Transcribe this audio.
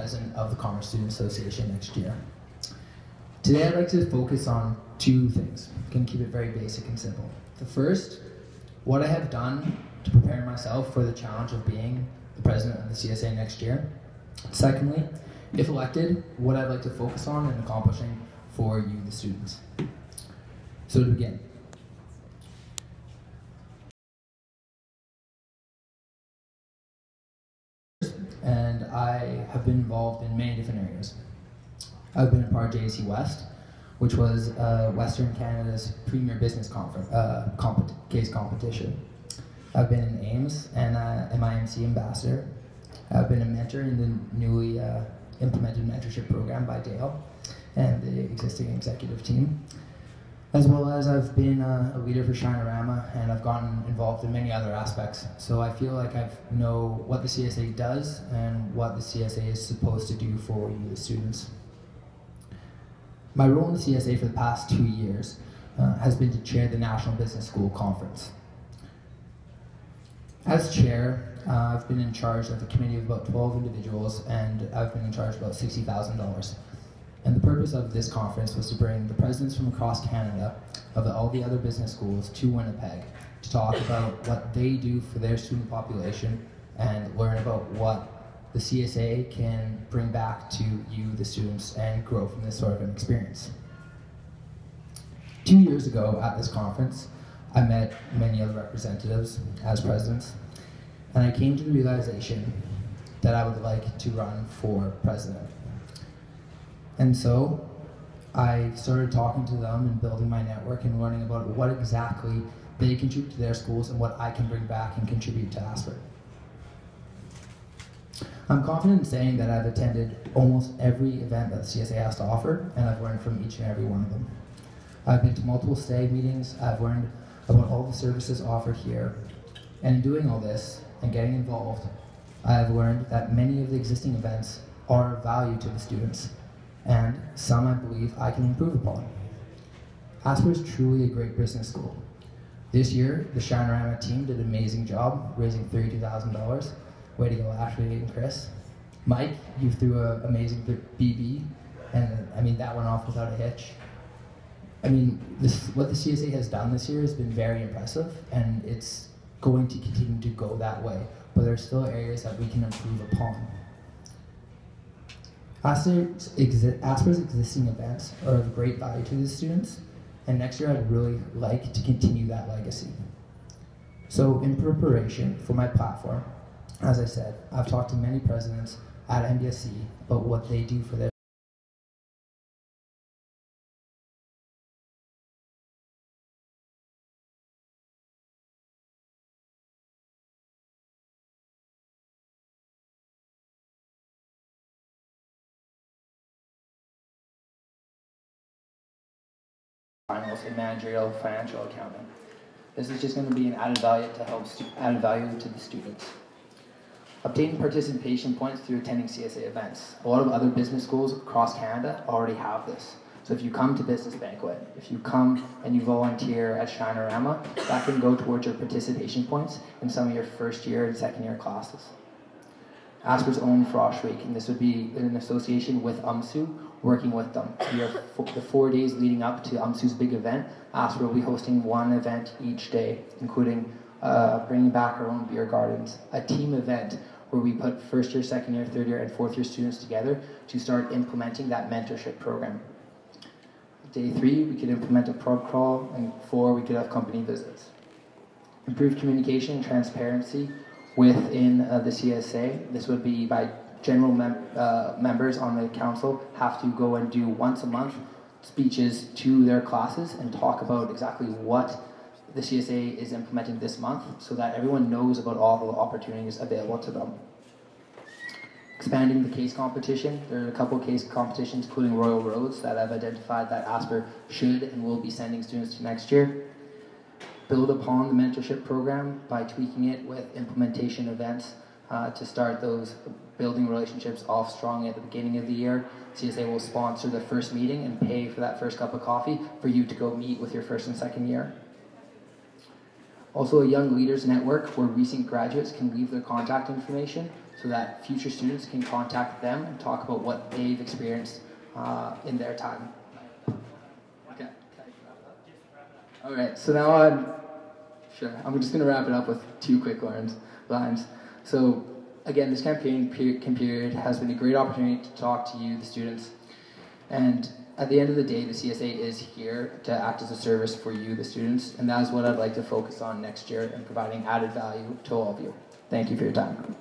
president of the Commerce Student Association next year. Today I'd like to focus on two things. I'm going to keep it very basic and simple. The first, what I have done to prepare myself for the challenge of being the president of the CSA next year. Secondly, if elected, what I'd like to focus on and accomplishing for you, the students. So to begin. And I have been involved in many different areas. I've been a part of JC West, which was Western Canada's premier business case competition. I've been in Ames and MIMC ambassador. I've been a mentor in the newly implemented mentorship program by Dale and the existing executive team. As well as I've been a leader for Shinorama, and I've gotten involved in many other aspects. So I feel like I know what the CSA does and what the CSA is supposed to do for you, the students. My role in the CSA for the past 2 years has been to chair the National Business School Conference. As chair, I've been in charge of a committee of about 12 individuals, and I've been in charge of about $60,000. And the purpose of this conference was to bring the presidents from across Canada of all the other business schools to Winnipeg to talk about what they do for their student population and learn about what the CSA can bring back to you, the students, and grow from this sort of an experience. 2 years ago at this conference, I met many other representatives as presidents, and I came to the realization that I would like to run for president. And so I started talking to them and building my network and learning about what exactly they contribute to their schools and what I can bring back and contribute to Asper. I'm confident in saying that I've attended almost every event that the CSA has to offer, and I've learned from each and every one of them. I've been to multiple stag meetings, I've learned about all the services offered here, and in doing all this and getting involved, I have learned that many of the existing events are of value to the students, and some I believe I can improve upon. Asper is truly a great business school. This year, the Shinorama team did an amazing job raising $32,000. Way to go, Ashley and Chris. Mike, you threw an amazing BB, and I mean, that went off without a hitch. I mean, what the CSA has done this year has been very impressive, and it's going to continue to go that way, but there are still areas that we can improve upon. Asper's existing events are of great value to the students, and next year I'd really like to continue that legacy. So in preparation for my platform, as I said, I've talked to many presidents at MBSC about what they do for their finals in managerial financial accounting. This is just going to be an added value to help added value to the students. Obtain participation points through attending CSA events. A lot of other business schools across Canada already have this. So if you come to Business Banquet, if you come and you volunteer at Shinorama, that can go towards your participation points in some of your first year and second year classes. Asper's own Frosh Week, and this would be in association with UMSU, working with them. The 4 days leading up to UMSU's big event, Asper will be hosting one event each day, including bringing back our own beer gardens, a team event where we put first year, second year, third year, and fourth year students together to start implementing that mentorship program. Day 3, we could implement a prog crawl, and 4, we could have company visits. Improved communication and transparency within the CSA. This would be by general members on the council have to go and do once a month speeches to their classes and talk about exactly what the CSA is implementing this month so that everyone knows about all the opportunities available to them. Expanding the case competition. There are a couple of case competitions, including Royal Roads, that I've identified that Asper should and will be sending students to next year. Build upon the mentorship program by tweaking it with implementation events to start those building relationships off strong at the beginning of the year. CSA will sponsor the first meeting and pay for that first cup of coffee for you to go meet with your first and second year. Also a Young Leaders Network where recent graduates can leave their contact information so that future students can contact them and talk about what they've experienced in their time. Okay. All right, so now I'm just going to wrap it up with 2 quick lines. So again, this campaign period has been a great opportunity to talk to you, the students, and at the end of the day, the CSA is here to act as a service for you, the students, and that is what I'd like to focus on next year in providing added value to all of you. Thank you for your time.